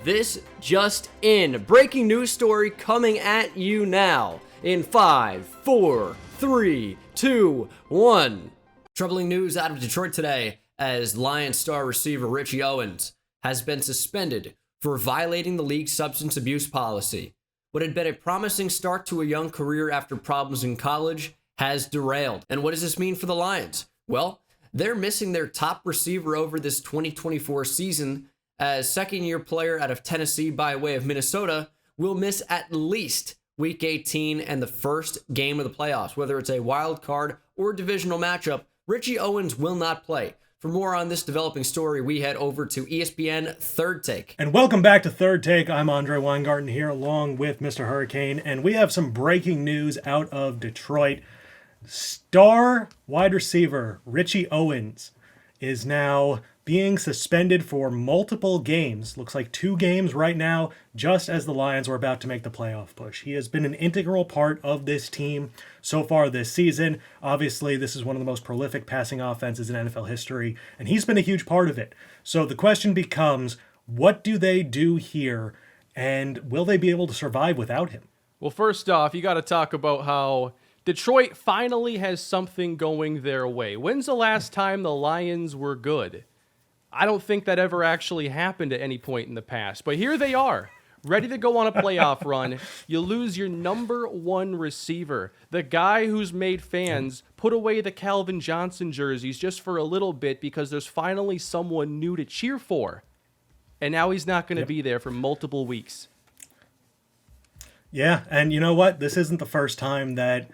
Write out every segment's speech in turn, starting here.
This just in. Breaking news story coming at you now. In 5, 4, 3, 2, 1. Troubling news out of Detroit today as Lions star receiver Richie Owens has been suspended for violating the league's substance abuse policy. What had been a promising start to a young career after problems in college has derailed. And what does this mean for the Lions? Well, they're missing their top receiver over this 2024 season, as second-year player out of Tennessee by way of Minnesota will miss at least Week 18 and the first game of the playoffs. Whether it's a wild card or divisional matchup, Richie Owens will not play. For more on this developing story, we head over to ESPN Third Take. And welcome back to Third Take. I'm Andre Weingarten here along with Mr. Hurricane, and we have some breaking news out of Detroit. Star wide receiver Richie Owens is now being suspended for multiple games. Looks like 2 games right now, just as the Lions were about to make the playoff push. He has been an integral part of this team so far this season. Obviously, this is one of the most prolific passing offenses in NFL history, and he's been a huge part of it. So the question becomes, what do they do here, and will they be able to survive without him? Well, first off, you got to talk about how Detroit finally has something going their way. When's the last time the Lions were good? I don't think that ever actually happened at any point in the past. But here they are, ready to go on a playoff run. You lose your number 1 receiver, the guy who's made fans put away the Calvin Johnson jerseys just for a little bit because there's finally someone new to cheer for. And now he's not going to be there for multiple weeks. Yeah, and you know what? This isn't the first time that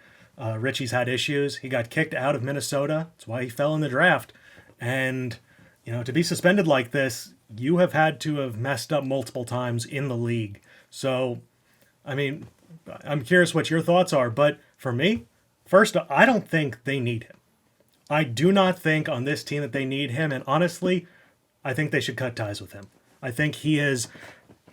Richie's had issues. He got kicked out of Minnesota. That's why he fell in the draft. And to be suspended like this, you have had to have messed up multiple times in the league. So, I mean, I'm curious what your thoughts are. But for me, first, I don't think they need him. I do not think on this team that they need him. And honestly, I think they should cut ties with him. I think he has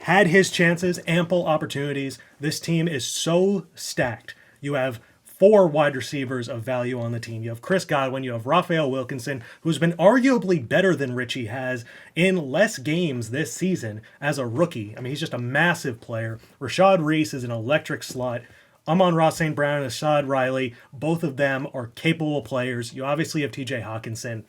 had his chances, ample opportunities. This team is so stacked. You have 4 wide receivers of value on the team. You have Chris Godwin, you have Raphael Wilkinson, who's been arguably better than Richie has in less games this season as a rookie. I mean, he's just a massive player. Rashad Reese is an electric slot. Amon-Ra St. Brown and Ashad Riley, both of them are capable players. You obviously have TJ Hawkinson.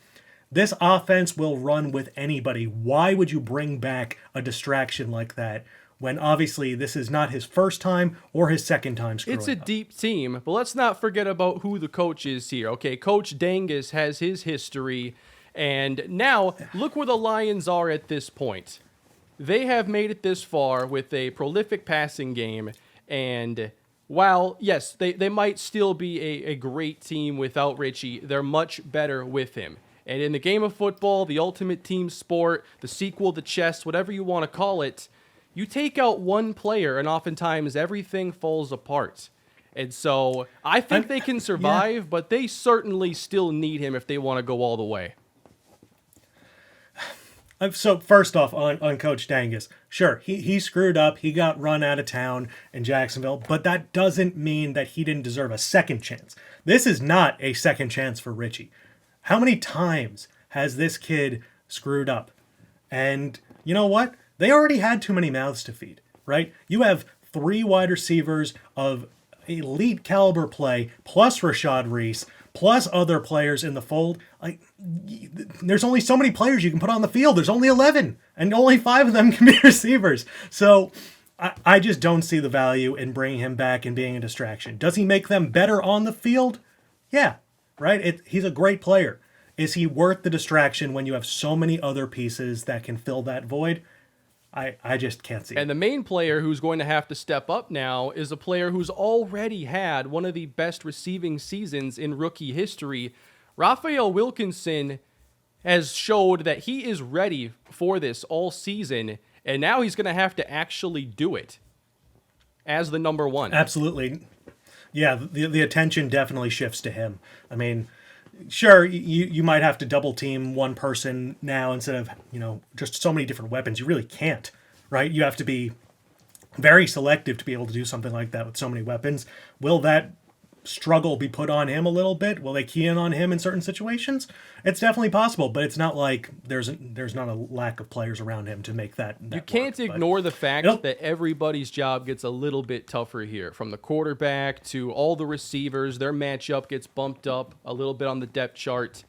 This offense will run with anybody. Why would you bring back a distraction like that when obviously this is not his first time or his second time screwing It's a up? deep team, but let's not forget about who the coach is here. Okay, Coach Dangus has his history, and now look where the Lions are at this point. They have made it this far with a prolific passing game, and while, yes, they might still be a great team without Richie, they're much better with him. And in the game of football, the ultimate team sport, the sequel to chess, whatever you want to call it, you take out one player and oftentimes everything falls apart. And so I think they can survive, but they certainly still need him if they want to go all the way. So first off, on Coach Dangus, sure, he screwed up. He got run out of town in Jacksonville, but that doesn't mean that he didn't deserve a second chance. This is not a second chance for Richie. How many times has this kid screwed up? And you know what? They already had too many mouths to feed, right? You have 3 wide receivers of elite caliber play, plus Rashad Reese, plus other players in the fold. Like, there's only so many players you can put on the field. There's only 11, and only 5 of them can be receivers. So I just don't see the value in bringing him back and being a distraction. Does he make them better on the field? Yeah, right? He's a great player. Is he worth the distraction when you have so many other pieces that can fill that void? I just can't see it. And the main player who's going to have to step up now is a player who's already had one of the best receiving seasons in rookie history. Raphael Wilkinson has showed that he is ready for this all season, and now he's going to have to actually do it as the number 1. Absolutely. Yeah, the attention definitely shifts to him. I mean, sure, you might have to double team one person now instead of, just so many different weapons. You really can't, right? You have to be very selective to be able to do something like that with so many weapons. Will that struggle be put on him a little bit? Will they key in on him in certain situations? It's definitely possible, but it's not like there's not a lack of players around him to make that You can't work, ignore the fact that everybody's job gets a little bit tougher here. From the quarterback to all the receivers, their matchup gets bumped up a little bit on the depth chart.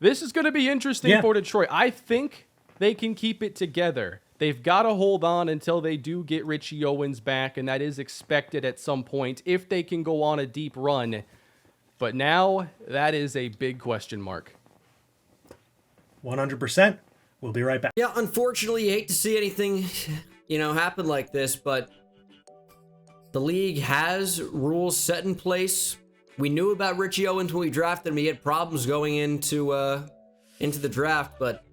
This is going to be interesting for Detroit. I think they can keep it together. They've got to hold on until they do get Richie Owens back, and that is expected at some point if they can go on a deep run. But now, that is a big question mark. 100%. We'll be right back. Yeah, unfortunately, you hate to see anything, happen like this, but the league has rules set in place. We knew about Richie Owens when we drafted him. He had problems going into the draft, but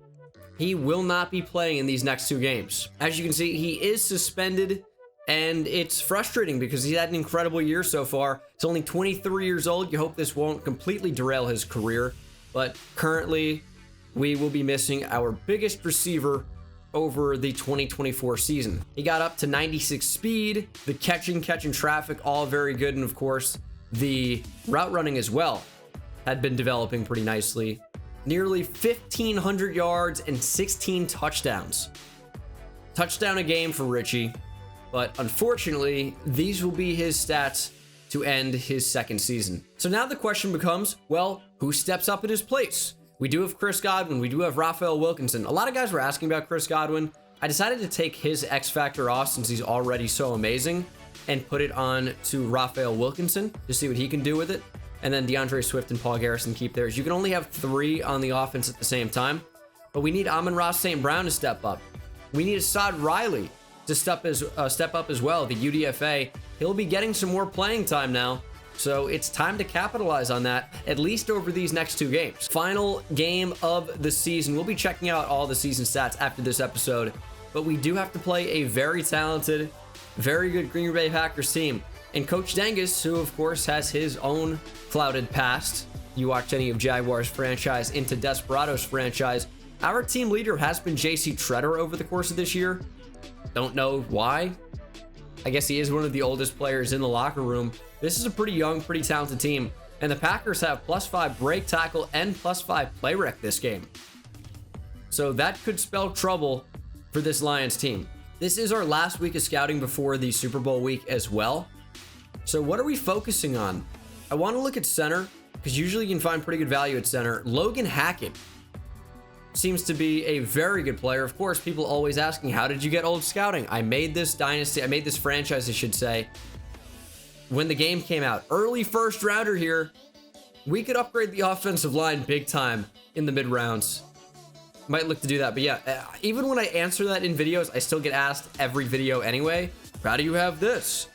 he will not be playing in these next 2 games. As you can see, he is suspended, and it's frustrating because he's had an incredible year so far. He's only 23 years old. You hope this won't completely derail his career, but currently we will be missing our biggest receiver over the 2024 season. He got up to 96 speed, the catching traffic, all very good, and of course, the route running as well had been developing pretty nicely. Nearly 1,500 yards and 16 touchdowns. Touchdown a game for Richie, but unfortunately, these will be his stats to end his second season. So now the question becomes, well, who steps up in his place? We do have Chris Godwin. We do have Raphael Wilkinson. A lot of guys were asking about Chris Godwin. I decided to take his X factor off since he's already so amazing and put it on to Raphael Wilkinson to see what he can do with it. And then DeAndre Swift and Paul Garrison keep theirs. You can only have 3 on the offense at the same time, but we need Amon-Ra St. Brown to step up. We need Assad Riley to step up as well, the UDFA. He'll be getting some more playing time now, so it's time to capitalize on that, at least over these next 2 games. Final game of the season. We'll be checking out all the season stats after this episode, but we do have to play a very talented, very good Green Bay Packers team. And Coach Dengus, who of course has his own clouded past. You watch any of Jaguars franchise into Desperados franchise. Our team leader has been JC Treader over the course of this year. Don't know why. I guess he is one of the oldest players in the locker room. This is a pretty young, pretty talented team. And the Packers have +5 break tackle and +5 play rec this game. So that could spell trouble for this Lions team. This is our last week of scouting before the Super Bowl week as well. So what are we focusing on? I want to look at center because usually you can find pretty good value at center. Logan Hackett seems to be a very good player. Of course, people always asking, how did you get old scouting? I made this franchise, I should say, when the game came out. Early first rounder here. We could upgrade the offensive line big time in the mid rounds. Might look to do that, but yeah, even when I answer that in videos, I still get asked every video anyway, how do you have this?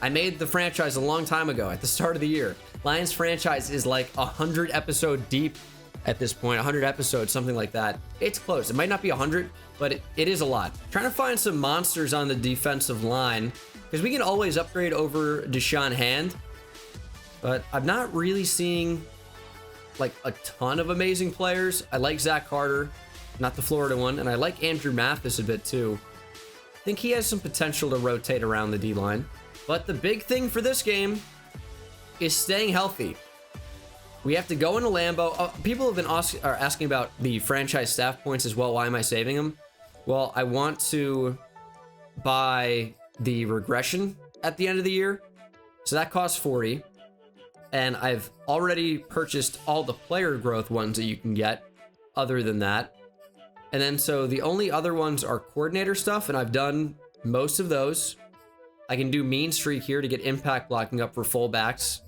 I made the franchise a long time ago at the start of the year. Lions franchise is like 100 episode deep at this point, 100 episodes, something like that. It's close. It might not be 100, but it is a lot. Trying to find some monsters on the defensive line because we can always upgrade over Deshaun Hand, but I'm not really seeing like a ton of amazing players. I like Zach Carter, not the Florida one, and I like Andrew Mathis a bit too. I think he has some potential to rotate around the D-line. But the big thing for this game is staying healthy. We have to go into Lambeau. People have been asking about the franchise staff points as well. Why am I saving them? Well, I want to buy the regression at the end of the year. So that costs 40. And I've already purchased all the player growth ones that you can get other than that. And then so the only other ones are coordinator stuff, and I've done most of those. I can do mean streak here to get impact blocking up for fullbacks.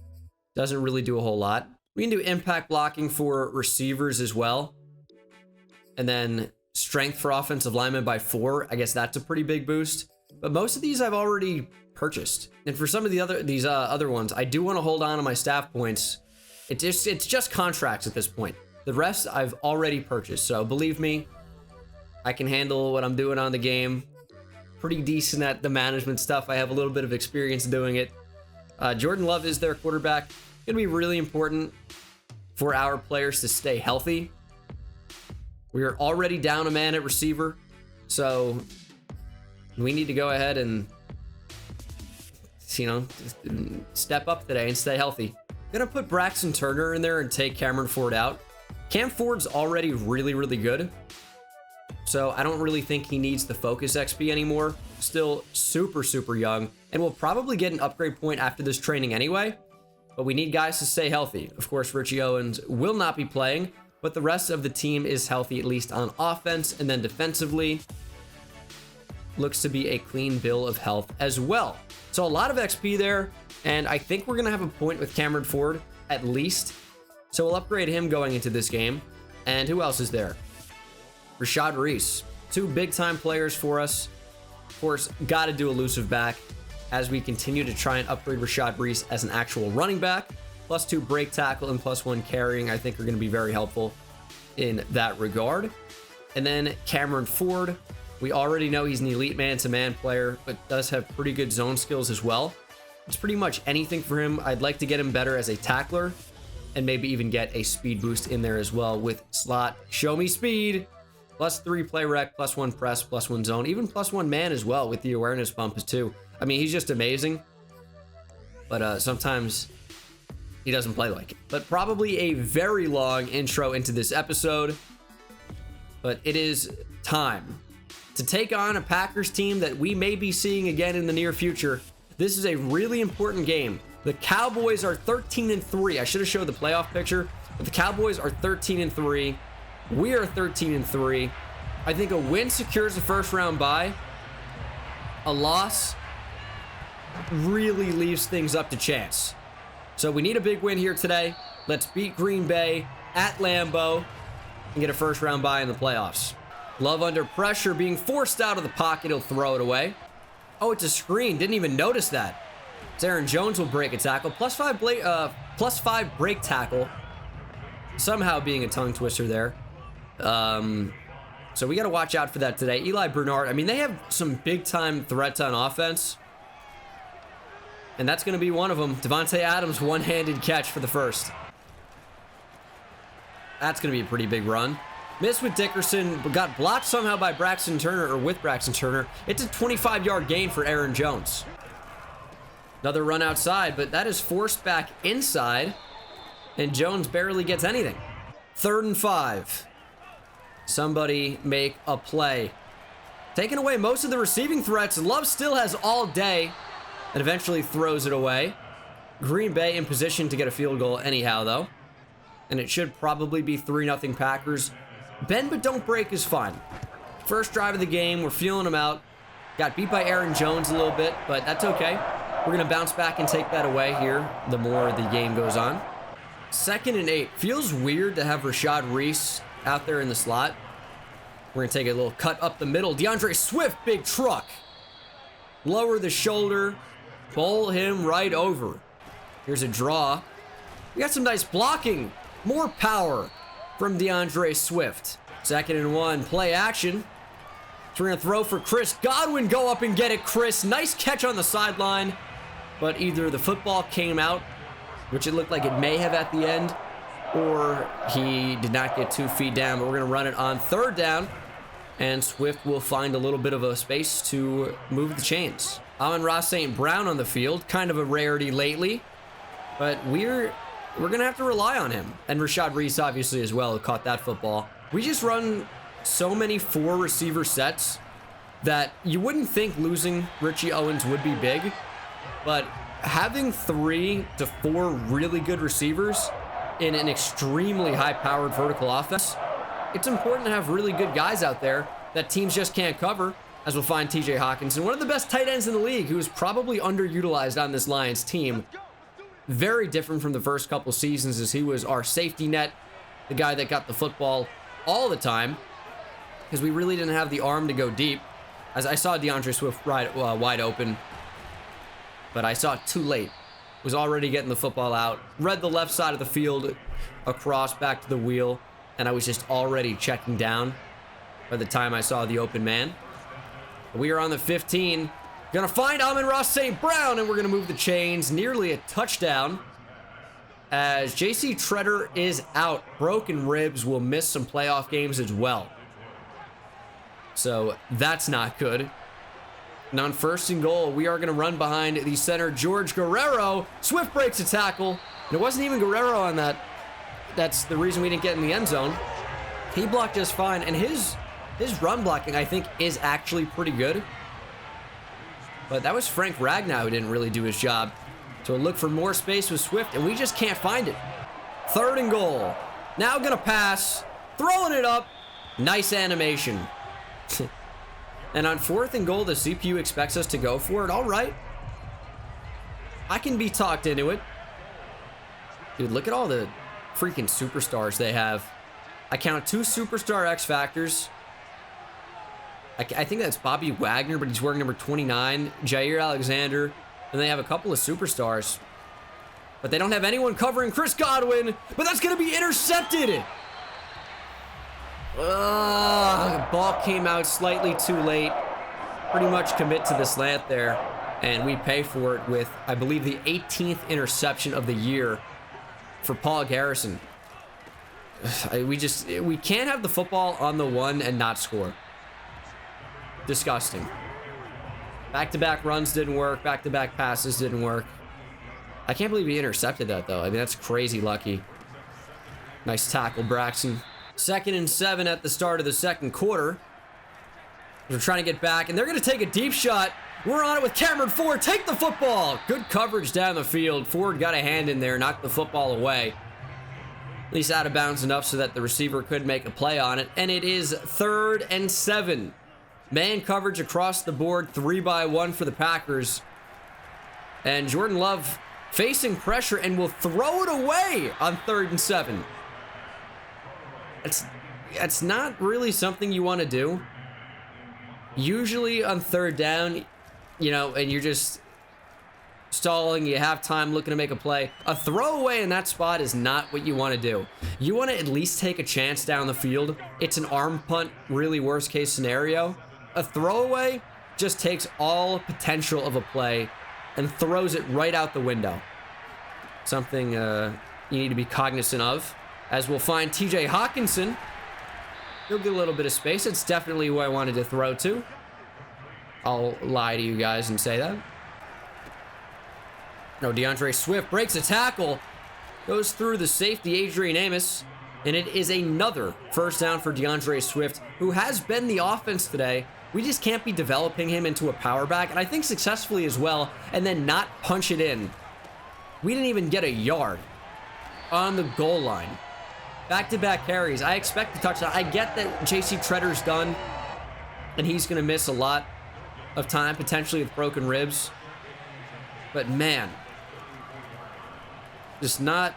Doesn't really do a whole lot. We can do impact blocking for receivers as well. And then strength for offensive linemen by 4. I guess that's a pretty big boost. But most of these I've already purchased. And for some of the other ones, I do want to hold on to my staff points. It's just contracts at this point. The rest I've already purchased. So believe me, I can handle what I'm doing on the game. Pretty decent at the management stuff. I have a little bit of experience doing it. Jordan Love is their quarterback. Going to be really important for our players to stay healthy. We are already down a man at receiver, so we need to go ahead and you know, step up today and stay healthy. Gonna put Braxton Turner in there and take Cameron Ford out. Cam Ford's already really, really good. So I don't really think he needs the focus XP anymore. Still super, super young. And we'll probably get an upgrade point after this training anyway. But we need guys to stay healthy. Of course, Richie Owens will not be playing, but the rest of the team is healthy, at least on offense. And then defensively, looks to be a clean bill of health as well. So a lot of XP there. And I think we're going to have a point with Cameron Ford, at least. So we'll upgrade him going into this game. And who else is there? Rashad Reese. 2 big-time players for us. Of course, got to do elusive back as we continue to try and upgrade Rashad Reese as an actual running back. +2 break tackle and +1 carrying, I think, are going to be very helpful in that regard. And then Cameron Ford. We already know he's an elite man-to-man player, but does have pretty good zone skills as well. It's pretty much anything for him. I'd like to get him better as a tackler and maybe even get a speed boost in there as well with slot. Show me speed. +3 play rec, +1 press, +1 zone, even +1 man as well with the awareness bump too. I mean, he's just amazing. But sometimes he doesn't play like it. But probably a very long intro into this episode. But it is time to take on a Packers team that we may be seeing again in the near future. This is a really important game. The Cowboys are 13-3. I should have showed the playoff picture, but the Cowboys are 13-3. We are 13-3. I think a win secures the first round bye. A loss really leaves things up to chance. So we need a big win here today. Let's beat Green Bay at Lambeau and get a first round bye in the playoffs. Love under pressure, being forced out of the pocket. He'll throw it away. Oh, it's a screen. Didn't even notice that. Aaron Jones will break a tackle. +5 break tackle. Somehow being a tongue twister there. So we got to watch out for that today. Eli Bernard, I mean, they have some big-time threats on offense. And that's going to be one of them. Devontae Adams, one-handed catch for the first. That's going to be a pretty big run. Missed with Dickerson, but got blocked somehow by Braxton Turner, or with Braxton Turner. It's a 25-yard gain for Aaron Jones. Another run outside, but that is forced back inside, and Jones barely gets anything. 3rd and 5. Somebody make a play. Taking away most of the receiving threats. Love still has all day, and eventually throws it away. Green Bay in position to get a field goal anyhow, though. And it should probably be 3-0 Packers. Bend but don't break is fine. First drive of the game, we're feeling them out. Got beat by Aaron Jones a little bit, but that's okay. We're going to bounce back and take that away here the more the game goes on. 2nd and 8. Feels weird to have Rashad Reese out there in the slot. We're going to take a little cut up the middle. DeAndre Swift, big truck. Lower the shoulder. Bowl him right over. Here's a draw. We got some nice blocking. More power from DeAndre Swift. 2nd and 1. Play action. So we're going to throw for Chris Godwin. Go up and get it, Chris. Nice catch on the sideline. But either the football came out, which it looked like it may have at the end, or he did not get 2 feet down. But we're going to run it on 3rd down, and Swift will find a little bit of a space to move the chains. Amon-Ra St. Brown on the field, kind of a rarity lately, but we're going to have to rely on him. And Rashad Reese, obviously, as well, who caught that football. We just run so many 4 receiver sets that you wouldn't think losing Richie Owens would be big, but having 3 to 4 really good receivers in an extremely high-powered vertical offense, it's important to have really good guys out there that teams just can't cover, as we'll find TJ Hawkinson, one of the best tight ends in the league, who is probably underutilized on this Lions team. Very different from the first couple seasons, as he was our safety net, the guy that got the football all the time, because we really didn't have the arm to go deep. As I saw DeAndre Swift wide open, but I saw it too late. Was already getting the football out, read the left side of the field across back to the wheel, and I was just already checking down by the time I saw the open man. We are on the 15. Gonna find Amon-Ra St. Brown, and we're gonna move the chains. Nearly a touchdown, as J.C. Treader is out. Broken ribs, will miss some playoff games as well. So that's not good. And on 1st and goal, we are going to run behind the center, George Guerrero. Swift breaks a tackle. And it wasn't even Guerrero on that. That's the reason we didn't get in the end zone. He blocked just fine. And his run blocking, I think, is actually pretty good. But that was Frank Ragnow who didn't really do his job. So look for more space with Swift, and we just can't find it. 3rd and goal. Now going to pass. Throwing it up. Nice animation. And on 4th and goal, the CPU expects us to go for it. All right. I can be talked into it. Dude, look at all the freaking superstars they have. I count 2 superstar X Factors. I think that's Bobby Wagner, but he's wearing number 29. Jair Alexander. And they have a couple of superstars. But they don't have anyone covering Chris Godwin. But that's going to be intercepted. Ball came out slightly too late. Pretty much commit to the slant there. And we pay for it with, I believe, the 18th interception of the year for Paul Garrison. We can't have the football on the 1 and not score. Disgusting. Back-to-back runs didn't work. Back-to-back passes didn't work. I can't believe he intercepted that, though. I mean, that's crazy lucky. Nice tackle, Braxton. 2nd and 7 at the start of the 2nd quarter. We're trying to get back, and they're going to take a deep shot. We're on it with Cameron Ford. Take the football. Good coverage down the field. Ford got a hand in there, knocked the football away. At least out of bounds enough so that the receiver could make a play on it. And it is 3rd and 7. Man coverage across the board, 3-by-1 for the Packers. And Jordan Love facing pressure and will throw it away on 3rd and 7. It's not really something you want to do. Usually on 3rd down, you know, and you're just stalling, you have time looking to make a play. A throwaway in that spot is not what you want to do. You want to at least take a chance down the field. It's an arm punt, really worst case scenario. A throwaway just takes all potential of a play and throws it right out the window. Something you need to be cognizant of. As we'll find TJ Hawkinson. He'll get a little bit of space. It's definitely who I wanted to throw to. I'll lie to you guys and say that. No, DeAndre Swift breaks a tackle. Goes through the safety, Adrian Amos. And it is another 1st down for DeAndre Swift, who has been the offense today. We just can't be developing him into a power back, and I think successfully as well, and then not punch it in. We didn't even get a yard on the goal line. Back-to-back carries. I expect the touchdown. I get that J.C. Tretter's done, and he's going to miss a lot of time, potentially with broken ribs. But man, just not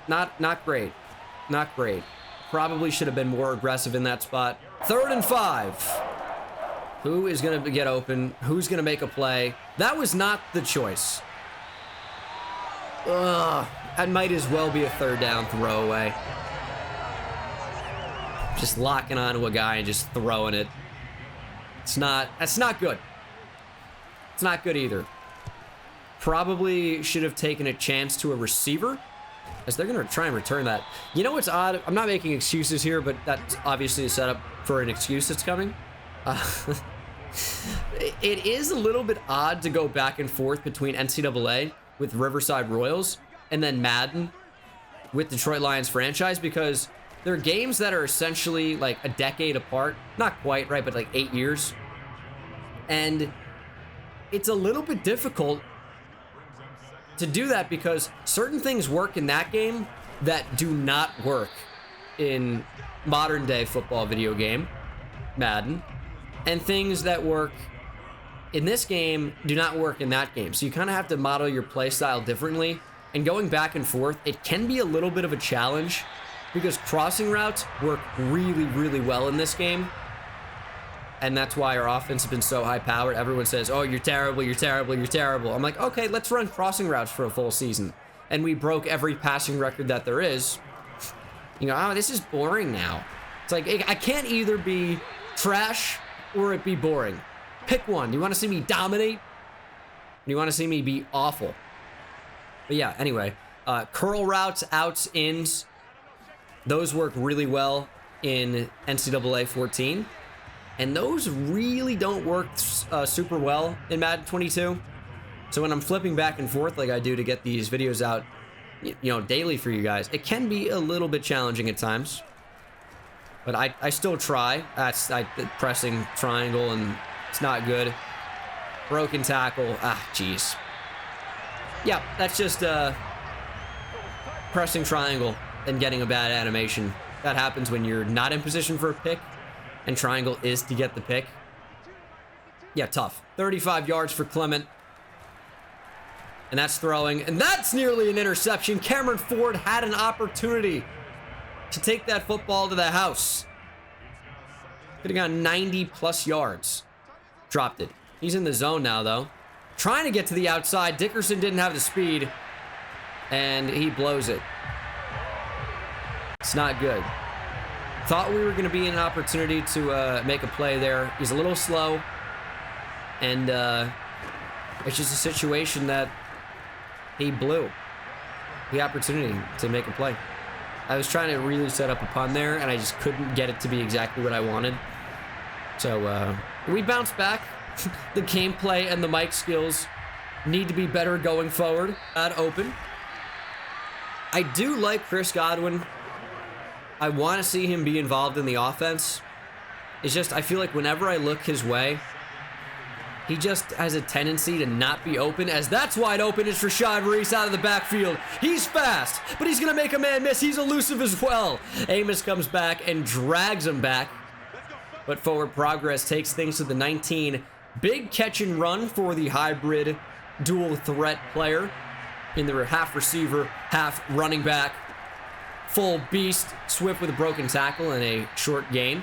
great. Not great. Probably should have been more aggressive in that spot. 3rd and 5. Who is going to get open? Who's going to make a play? That was not the choice. That might as well be a 3rd down throwaway. Just locking onto a guy and just throwing it. That's not good. It's not good either. Probably should have taken a chance to a receiver, as they're going to try and return that. You know what's odd? I'm not making excuses here, but that's obviously a setup for an excuse that's coming. It is a little bit odd to go back and forth between NCAA with Riverside Royals and then Madden with Detroit Lions franchise, because they're games that are essentially like a decade apart. Not quite, right, but like 8 years. And it's a little bit difficult to do that because certain things work in that game that do not work in modern day football video game, Madden. And things that work in this game do not work in that game. So you kind of have to model your play style differently. And going back and forth, it can be a little bit of a challenge because crossing routes work really, really well in this game. And that's why our offense has been so high powered. Everyone says, oh, you're terrible, you're terrible, you're terrible. I'm like, okay, let's run crossing routes for a full season. And we broke every passing record that there is. You know, oh, this is boring now. It's like, I can't either be trash or it be boring. Pick one. Do you want to see me dominate? Do you want to see me be awful? But yeah, anyway, curl routes, outs, ins, those work really well in NCAA 14. And those really don't work super well in Madden 22. So when I'm flipping back and forth like I do to get these videos out, you know, daily for you guys, it can be a little bit challenging at times. But I still try. That's pressing triangle, and it's not good. Broken tackle. Ah, jeez. Yeah, that's just pressing triangle and getting a bad animation. That happens when you're not in position for a pick, and triangle is to get the pick. Yeah, tough. 35 yards for Clement. And that's throwing, and that's nearly an interception. Cameron Ford had an opportunity to take that football to the house. Could have gone 90+ yards. Dropped it. He's in the zone now, though. Trying to get to the outside. Dickerson didn't have the speed, and he blows it. It's not good. Thought we were going to be in an opportunity to make a play there. He's a little slow, and it's just a situation that he blew the opportunity to make a play. I was trying to really set up a pun there, and I just couldn't get it to be exactly what I wanted. So we bounced back. The gameplay and the mic skills need to be better going forward. Open. I do like Chris Godwin. I want to see him be involved in the offense. It's just, I feel like whenever I look his way, he just has a tendency to not be open, as that's wide open. It's Rashad Reese out of the backfield. He's fast, but he's going to make a man miss. He's elusive as well. Amos comes back and drags him back. But forward progress takes things to the 19. Big catch and run for the hybrid dual threat player in the half receiver, half running back. Full beast. Swift with a broken tackle and a short gain.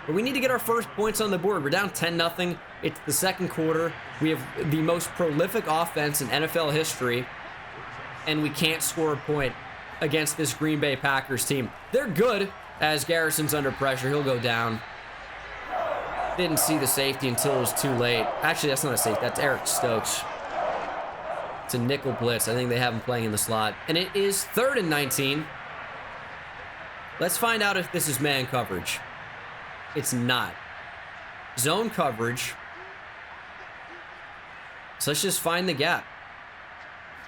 But we need to get our first points on the board. We're down 10-0. It's the second quarter. We have the most prolific offense in NFL history, and we can't score a point against this Green Bay Packers team. They're good, as Garrison's under pressure. He'll go down. Didn't see the safety until it was too late. Actually, that's not a safety. That's Eric Stokes. It's a nickel blitz. I think they have him playing in the slot. And it is 3rd and 19. Let's find out if this is man coverage. It's not. Zone coverage. So let's just find the gap.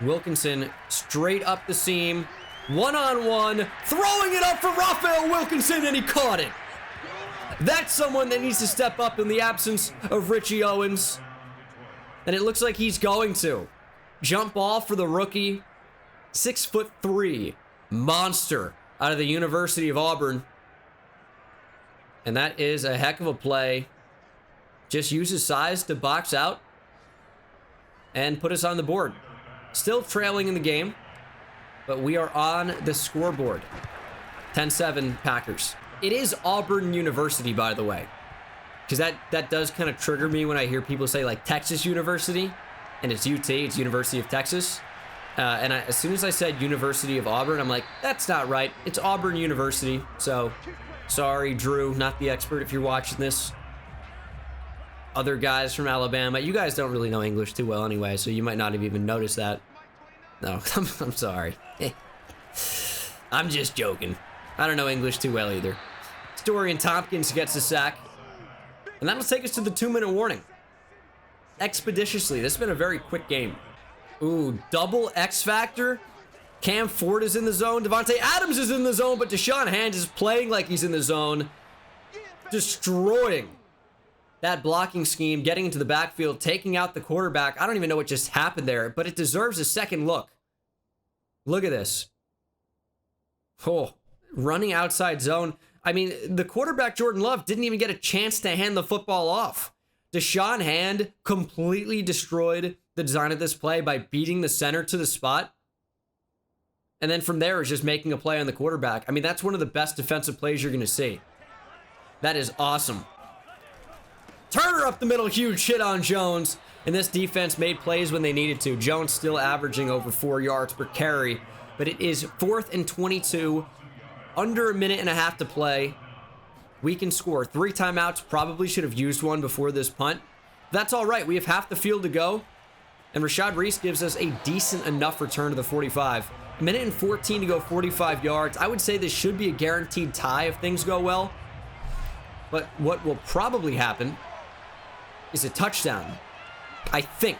Wilkinson straight up the seam. One-on-one. Throwing it up for Raphael Wilkinson, and he caught it. That's someone that needs to step up in the absence of Richie Owens. And it looks like he's going to. Jump ball for the rookie. 6'3" monster out of the University of Auburn. And that is a heck of a play. Just use his size to box out and put us on the board. Still trailing in the game, but we are on the scoreboard. 10-7 Packers. It is Auburn University, by the way, because that does kind of trigger me when I hear people say like Texas University, and it's UT, it's University of Texas. As soon as I said University of Auburn, I'm like, that's not right. It's Auburn University. So, sorry, Drew, not the expert if you're watching this. Other guys from Alabama, you guys don't really know English too well anyway, so you might not have even noticed that. No, I'm sorry. I'm just joking. I don't know English too well either. Dorian Tompkins gets a sack. And that'll take us to the 2-minute warning. Expeditiously. This has been a very quick game. Ooh, double X factor. Cam Ford is in the zone. Devontae Adams is in the zone, but Deshaun Hand is playing like he's in the zone. Destroying that blocking scheme, getting into the backfield, taking out the quarterback. I don't even know what just happened there, but it deserves a second look. Look at this. Oh, running outside zone. I mean, the quarterback, Jordan Love, didn't even get a chance to hand the football off. Deshaun Hand completely destroyed the design of this play by beating the center to the spot. And then from there is just making a play on the quarterback. I mean, that's one of the best defensive plays you're going to see. That is awesome. Turner up the middle, huge hit on Jones. And this defense made plays when they needed to. Jones still averaging over 4 yards per carry. But it is 4th and 22. Under a minute and a half to play. We can score. 3 timeouts. Probably should have used one before this punt. That's all right. We have half the field to go. And Rashad Reese gives us a decent enough return to the 45. A minute and 14 to go, 45 yards. I would say this should be a guaranteed tie if things go well. But what will probably happen is a touchdown. I think.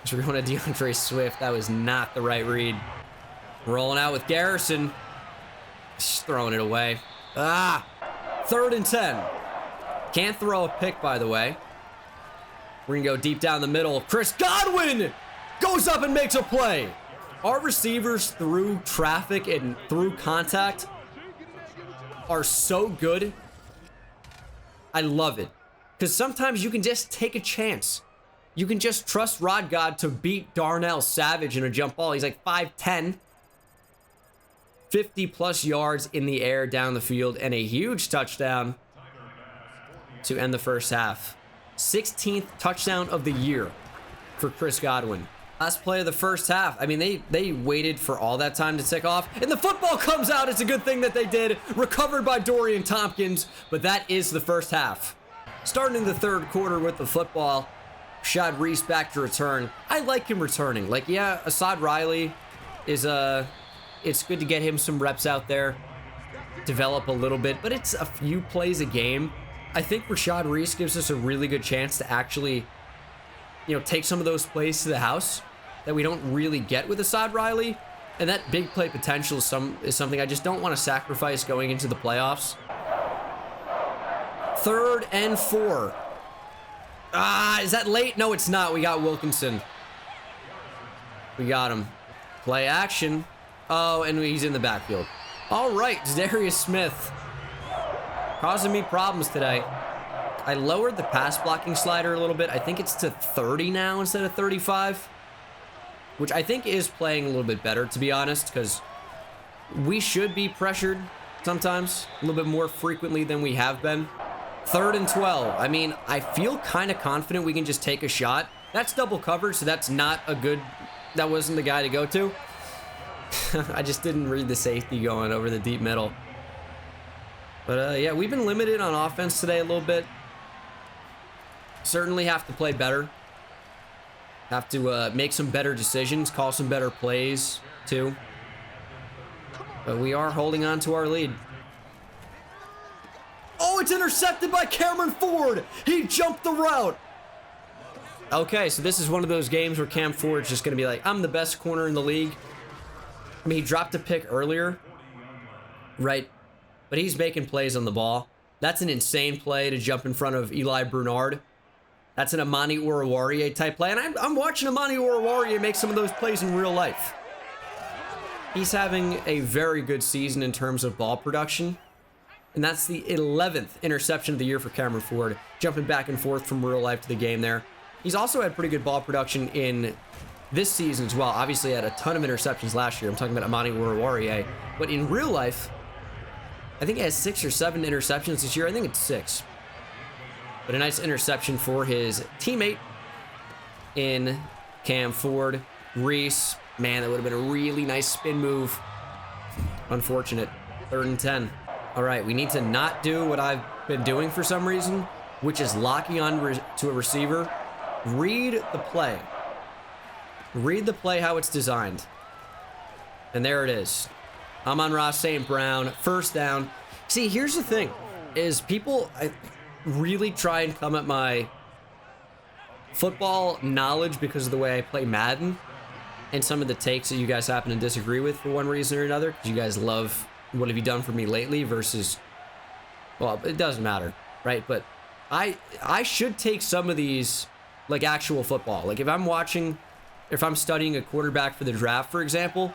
So we're going to DeAndre Swift. That was not the right read. Rolling out with Garrison. Just throwing it away. 3rd and 10. Can't throw a pick, by the way. We're going to go deep down the middle. Chris Godwin goes up and makes a play. Our receivers through traffic and through contact are so good. I love it. Because sometimes you can just take a chance. You can just trust Rod God to beat Darnell Savage in a jump ball. He's like 5'10". 50+ yards in the air down the field and a huge touchdown to end the first half. 16th touchdown of the year for Chris Godwin. Last play of the first half. I mean, they waited for all that time to tick off, and the football comes out. It's a good thing that they did. Recovered by Dorian Tompkins, but that is the first half. Starting the third quarter with the football, Rashad Reese back to return. I like him returning. Like, yeah, Assad Riley is it's good to get him some reps out there, develop a little bit, but it's a few plays a game. I think Rashad Reese gives us a really good chance to actually, take some of those plays to the house that we don't really get with Assad Riley. And that big play potential is something I just don't want to sacrifice going into the playoffs. 3rd and 4. Is that late? No, it's not. We got Wilkinson. We got him. Play action. Oh, and he's in the backfield. All right, Darius Smith. Causing me problems today. I lowered the pass blocking slider a little bit. I think it's to 30 now instead of 35. Which I think is playing a little bit better, to be honest, because we should be pressured sometimes, a little bit more frequently than we have been. 3rd and 12. I mean, I feel kind of confident we can just take a shot. That's double coverage, so that's not a good... That wasn't the guy to go to. I just didn't read the safety going over the deep middle. But, yeah, we've been limited on offense today a little bit. Certainly have to play better. Have to make some better decisions, call some better plays, too. But we are holding on to our lead. Oh, it's intercepted by Cameron Ford. He jumped the route. Okay, so this is one of those games where Cam Ford's just going to be like, I'm the best corner in the league. I mean, he dropped a pick earlier, right? But he's making plays on the ball. That's an insane play to jump in front of Eli Bernard. That's an Amani Oruwariye type play. And I'm watching Amani Oruwariye make some of those plays in real life. He's having a very good season in terms of ball production. And that's the 11th interception of the year for Cameron Ford. Jumping back and forth from real life to the game there. He's also had pretty good ball production in this season as well. Obviously had a ton of interceptions last year. I'm talking about Amani Oruwariye. But in real life, I think he has 6 or 7 interceptions this year. I think it's 6. But a nice interception for his teammate in Cam Ford. Reese, man, that would have been a really nice spin move. Unfortunate. 3rd and 10. All right, we need to not do what I've been doing for some reason, which is locking on to a receiver. Read the play. Read the play how it's designed. And there it is. Amon-Ra St. Brown, first down. See, here's the thing, is people really try and come at my football knowledge because of the way I play Madden and some of the takes that you guys happen to disagree with for one reason or another. You guys love what have you done for me lately versus, well, it doesn't matter, right? But I should take some of these like actual football. Like if I'm studying a quarterback for the draft, for example,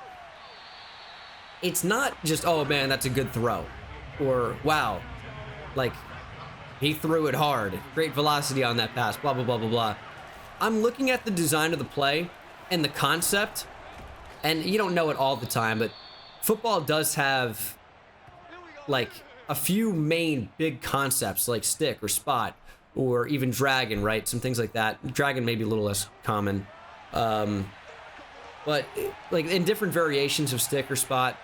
it's not just, oh man, that's a good throw, or wow, like he threw it hard, great velocity on that pass, blah, blah, blah, blah, blah. I'm looking at the design of the play and the concept, and you don't know it all the time, but football does have like a few main big concepts like stick or spot or even dragon, right? Some things like that. Dragon may be a little less common. But like in different variations of stick or spot.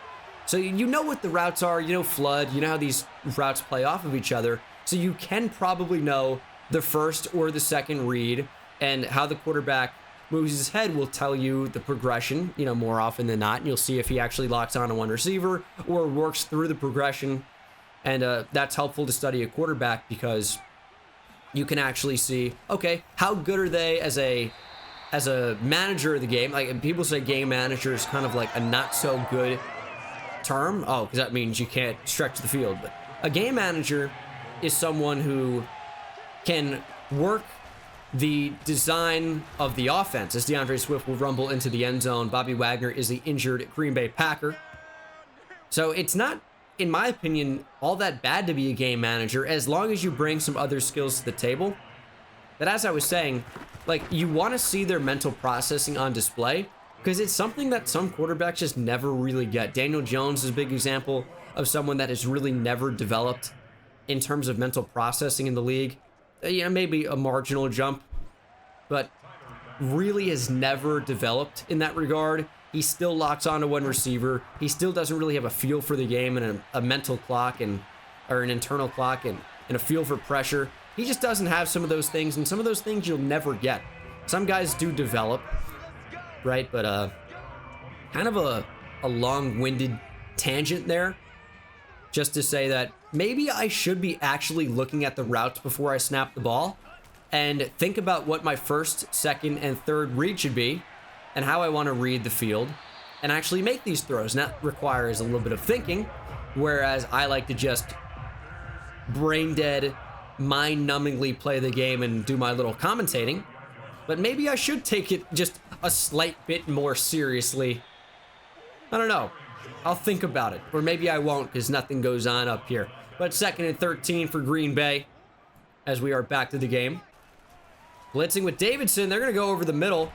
So you know what the routes are, you know flood, you know how these routes play off of each other. So you can probably know the first or the second read, and how the quarterback moves his head will tell you the progression, you know, more often than not. And you'll see if he actually locks on to one receiver or works through the progression And that's helpful to study a quarterback because you can actually see, okay, how good are they as a manager of the game? Like, and people say game manager is kind of like a not so good term. Oh, because that means you can't stretch the field. But a game manager is someone who can work the design of the offense, as DeAndre Swift will rumble into the end zone. Bobby Wagner is the injured Green Bay Packer. So it's not, in my opinion, all that bad to be a game manager as long as you bring some other skills to the table. But as I was saying, like, you want to see their mental processing on display because it's something that some quarterbacks just never really get. Daniel Jones is a big example of someone that has really never developed in terms of mental processing in the league. You know, maybe a marginal jump, but really has never developed in that regard. He still locks onto one receiver. He still doesn't really have a feel for the game and a mental clock or an internal clock and a feel for pressure. He just doesn't have some of those things, and some of those things you'll never get. Some guys do develop, right? But kind of a long-winded tangent there, just to say that maybe I should be actually looking at the routes before I snap the ball and think about what my first, second, and third read should be and how I want to read the field and actually make these throws. And that requires a little bit of thinking, whereas I like to just brain dead, mind-numbingly play the game and do my little commentating. But maybe I should take it just a slight bit more seriously. I don't know. I'll think about it. Or maybe I won't because nothing goes on up here. But 2nd and 13 for Green Bay as we are back to the game. Blitzing with Davidson. They're going to go over the middle.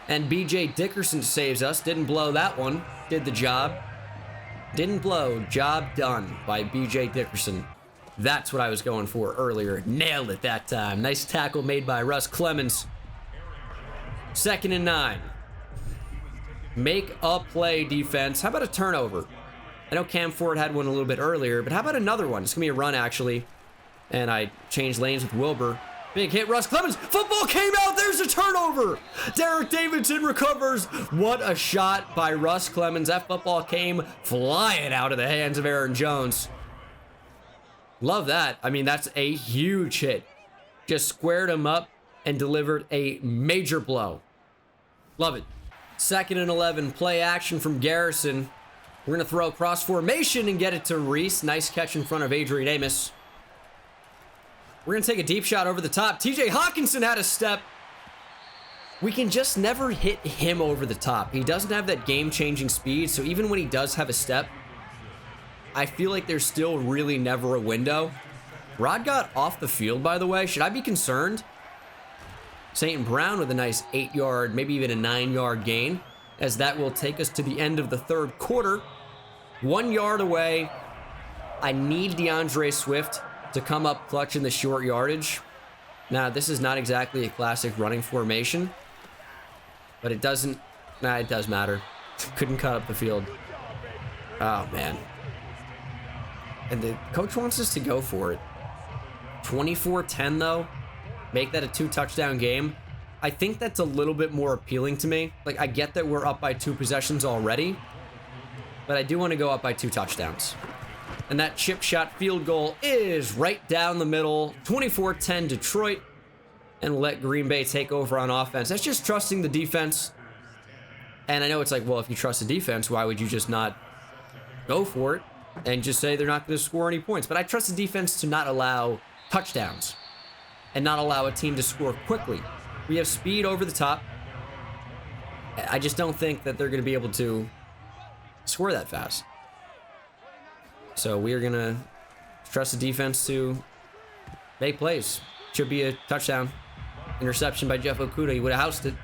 And B.J. Dickerson saves us. Didn't blow that one. Did the job. Didn't blow. Job done by B.J. Dickerson. That's what I was going for earlier. Nailed it that time. Nice tackle made by Russ Clemens. 2nd and 9. Make a play, defense. How about a turnover? I know Cam Ford had one a little bit earlier, but how about another one? It's going to be a run, actually. And I changed lanes with Wilbur. Big hit, Russ Clemens. Football came out. There's a turnover. Derek Davidson recovers. What a shot by Russ Clemens. That football came flying out of the hands of Aaron Jones. Love that. I mean, that's a huge hit. Just squared him up and delivered a major blow. Love it. 2nd and 11, play action from Garrison. We're going to throw cross formation and get it to Reese. Nice catch in front of Adrian Amos. We're going to take a deep shot over the top. TJ Hawkinson had a step. We can just never hit him over the top. He doesn't have that game-changing speed, so even when he does have a step, I feel like there's still really never a window. Rod got off the field, by the way. Should I be concerned? St. Brown with a nice 8-yard, maybe even a 9-yard gain, as that will take us to the end of the third quarter. 1 yard away. I need DeAndre Swift to come up clutch in the short yardage. Now, this is not exactly a classic running formation, but it doesn't, it does matter. Couldn't cut up the field. Oh, man. And the coach wants us to go for it. 24-10, though. Make that a 2-touchdown game. I think that's a little bit more appealing to me. Like, I get that we're up by 2 possessions already, but I do want to go up by 2 touchdowns. And that chip shot field goal is right down the middle. 24-10 Detroit. And let Green Bay take over on offense. That's just trusting the defense. And I know it's like, well, if you trust the defense, why would you just not go for it and just say they're not going to score any points? But I trust the defense to not allow touchdowns and not allow a team to score quickly. We have speed over the top. I just don't think that they're going to be able to score that fast. So we are going to trust the defense to make plays. Should be a touchdown. Interception by Jeff Okuda. He would have housed it.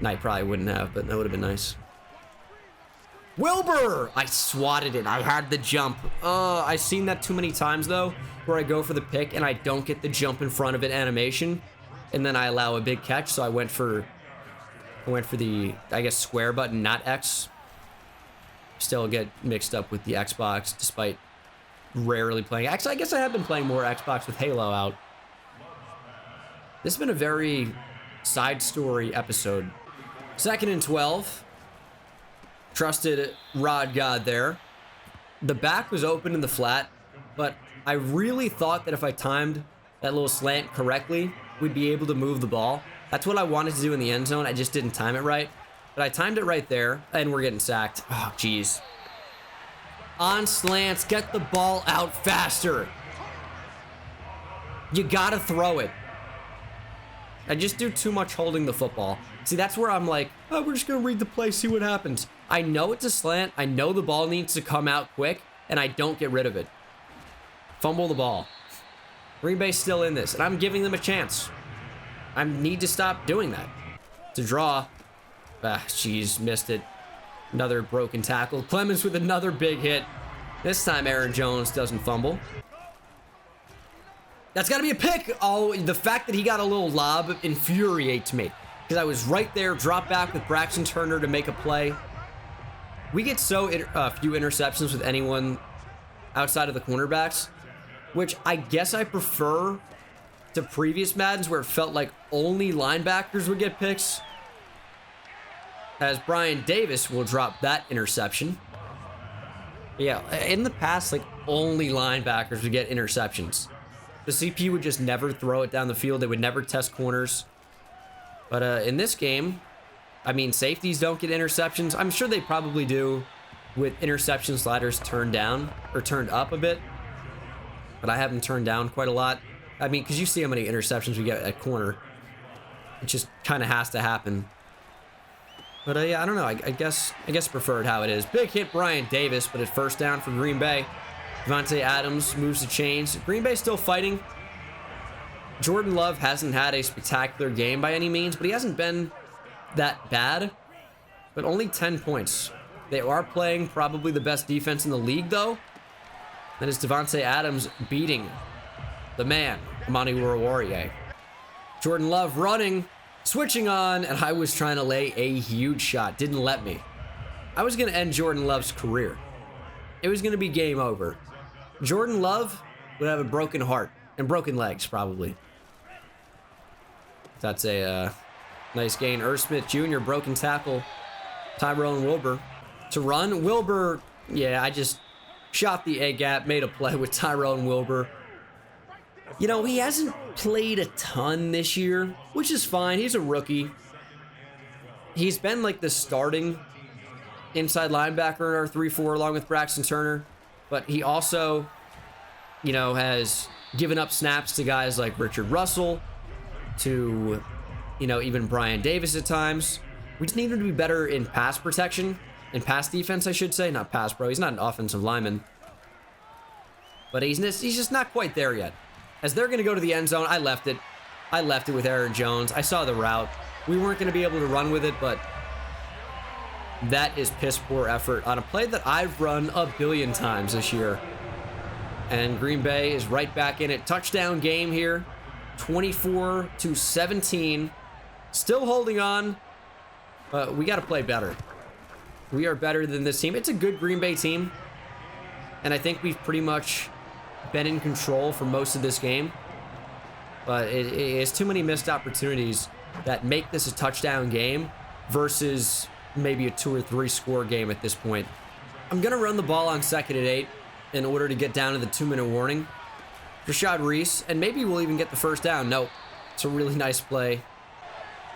No, he probably wouldn't have, but that would have been nice. Wilbur! I swatted it. I had the jump. I've seen that too many times, though, where I go for the pick and I don't get the jump in front of it animation, and then I allow a big catch, so I went for the, I guess, square button, not X. Still get mixed up with the Xbox, despite rarely playing. Actually, I guess I have been playing more Xbox with Halo out. This has been a very side story episode. 2nd and 12. Trusted Rod God there. The back was open in the flat. but I really thought that if I timed that little slant correctly, we'd be able to move the ball. That's what I wanted to do in the end zone. I just didn't time it right. But I timed it right there, and we're getting sacked. Oh, jeez. On slants, get the ball out faster. You gotta throw it. I just do too much holding the football. See, that's where I'm like, oh, we're just gonna read the play, see what happens. I know it's a slant. I know the ball needs to come out quick, and I don't get rid of it. Fumble the ball. Green Bay's still in this, and I'm giving them a chance. I need to stop doing that. To draw. Ah, jeez, missed it. Another broken tackle. Clemens with another big hit. This time Aaron Jones doesn't fumble. That's got to be a pick. Oh, the fact that he got a little lob infuriates me. Because I was right there, drop back with Braxton Turner to make a play. We get so few interceptions with anyone outside of the cornerbacks, which I guess I prefer to previous Maddens where it felt like only linebackers would get picks. As Brian Davis will drop that interception. Yeah, in the past, like, only linebackers would get interceptions. The CP would just never throw it down the field. They would never test corners. But in this game, I mean, safeties don't get interceptions. I'm sure they probably do with interception sliders turned down or turned up a bit. But I have them turned down quite a lot. I mean, because you see how many interceptions we get at corner. It just kind of has to happen. But yeah, I don't know. I guess preferred how it is. Big hit Brian Davis, but it's first down for Green Bay. Devontae Adams moves the chains. Green Bay still fighting. Jordan Love hasn't had a spectacular game by any means, but he hasn't been that bad. But only 10 points. They are playing probably the best defense in the league, though. That is Devontae Adams beating the man, Amani Warrior. Jordan Love running. Switching on, and I was trying to lay a huge shot. Didn't let me. I was going to end Jordan Love's career. It was going to be game over. Jordan Love would have a broken heart and broken legs, probably. That's a nice gain. Irv Smith Jr., broken tackle. Tyrone Wilbur to run. Wilbur, yeah, I just shot the A-gap, made a play with Tyrone Wilbur. You know, he hasn't played a ton this year, which is fine. He's a rookie. He's been like the starting inside linebacker in our 3-4 along with Braxton Turner. But he also, you know, has given up snaps to guys like Richard Russell, to, you know, even Brian Davis at times. We just need him to be better in pass protection, in pass defense, I should say. Not pass pro. He's not an offensive lineman. But he's just not quite there yet. As they're going to go to the end zone, I left it. I left it with Aaron Jones. I saw the route. We weren't going to be able to run with it, but that is piss poor effort on a play that I've run a billion times this year. And Green Bay is right back in it. Touchdown game here. 24-17. Still holding on, but we got to play better. We are better than this team. It's a good Green Bay team, and I think we've pretty much been in control for most of this game, but it is too many missed opportunities that make this a touchdown game versus maybe a 2 or 3 score game at this point. I'm gonna run the ball on 2nd and 8 in order to get down to the 2-minute warning. Rashad Reese, and maybe we'll even get the first down. Nope, it's a really nice play.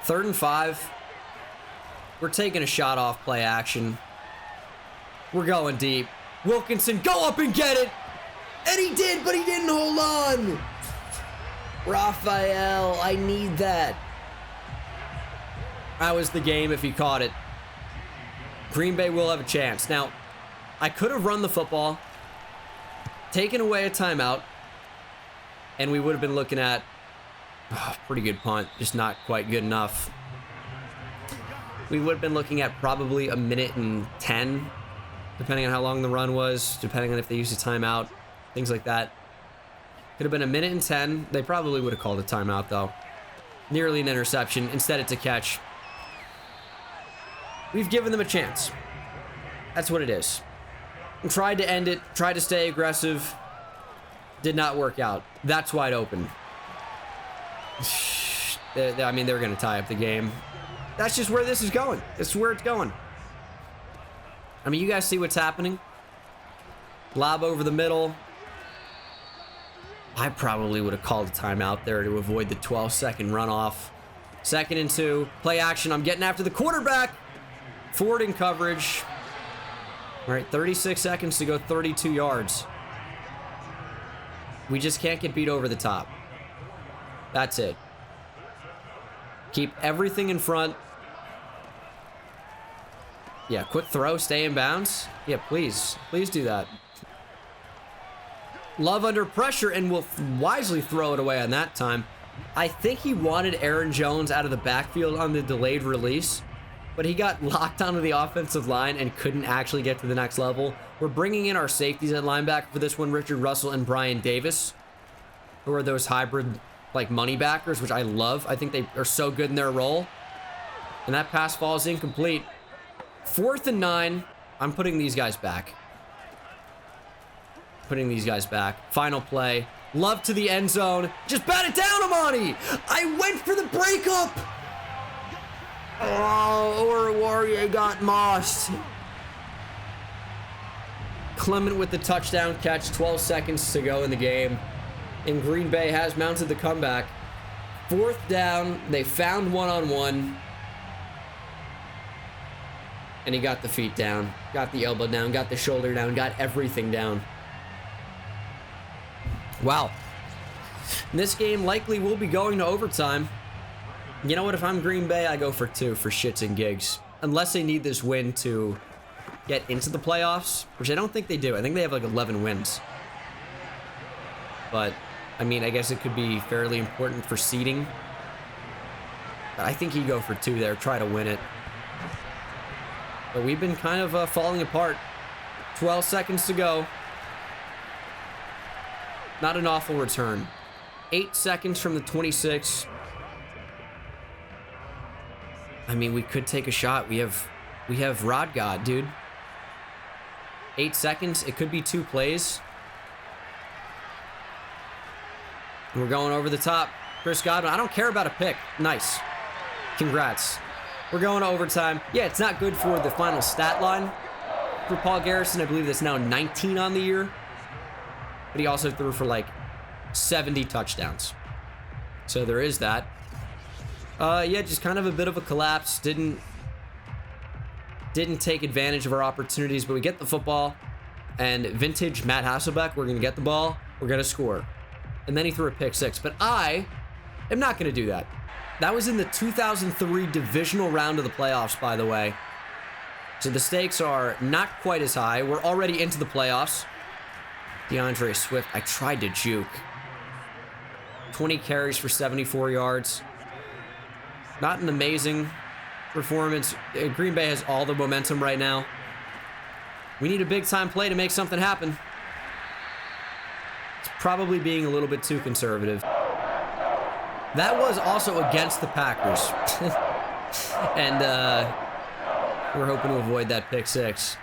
3rd and 5. We're taking a shot off play action. We're going deep. Wilkinson, go up and get it. And he did, but he didn't hold on. Raphael, I need that. That was the game if he caught it. Green Bay will have a chance. Now, I could have run the football, taken away a timeout, and we would have been looking at pretty good punt, just not quite good enough. We would have been looking at probably 1:10, depending on how long the run was, depending on if they used a timeout. Things like that. Could have been 1:10. They probably would have called a timeout, though. Nearly an interception. Instead, it's a catch. We've given them a chance. That's what it is. And tried to end it. Tried to stay aggressive. Did not work out. That's wide open. I mean, they're going to tie up the game. That's just where this is going. This is where it's going. I mean, you guys see what's happening. Lob over the middle. I probably would have called a timeout there to avoid the 12-second runoff. 2nd and 2. Play action. I'm getting after the quarterback. Ford in coverage. All right, 36 seconds to go, 32 yards. We just can't get beat over the top. That's it. Keep everything in front. Yeah, quick throw, stay in bounds. Yeah, please. Please do that. Love under pressure and will wisely throw it away on that time. I think he wanted Aaron Jones out of the backfield on the delayed release, but he got locked onto the offensive line and couldn't actually get to the next level. We're bringing in our safeties at linebacker for this one, Richard Russell and Brian Davis, who are those hybrid, like, money backers, which I love. I think they are so good in their role. And that pass falls incomplete. 4th and 9. I'm putting these guys back. Putting these guys back. Final play. Love to the end zone. Just bat it down, Amani! I went for the breakup! Oh, Warrior got mossed. Clement with the touchdown catch. 12 seconds to go in the game. And Green Bay has mounted the comeback. 4th down. They found one-on-one. And he got the feet down. Got the elbow down. Got the shoulder down. Got everything down. Wow. This game likely will be going to overtime. You know what? If I'm Green Bay, I go for 2 for shits and gigs. Unless they need this win to get into the playoffs, which I don't think they do. I think they have like 11 wins. But, I mean, I guess it could be fairly important for seeding. But I think you go for 2 there. Try to win it. But we've been kind of falling apart. 12 seconds to go. Not an awful return. 8 seconds from the 26. I mean, we could take a shot. We have Rod God, dude. 8 seconds. It could be 2 plays. We're going over the top. Chris Godwin. I don't care about a pick. Nice. Congrats. We're going to overtime. Yeah, it's not good for the final stat line for Paul Garrison. I believe that's now 19 on the year. But he also threw for like 70 touchdowns. So there is that. Yeah, just kind of a bit of a collapse. Didn't take advantage of our opportunities, but we get the football. And vintage Matt Hasselbeck, we're going to get the ball. We're going to score. And then he threw a pick 6. But I am not going to do that. That was in the 2003 divisional round of the playoffs, by the way. So the stakes are not quite as high. We're already into the playoffs. DeAndre Swift, I tried to juke. 20 carries for 74 yards. Not an amazing performance. Green Bay has all the momentum right now. We need a big-time play to make something happen. It's probably being a little bit too conservative. That was also against the Packers. And we're hoping to avoid that pick 6.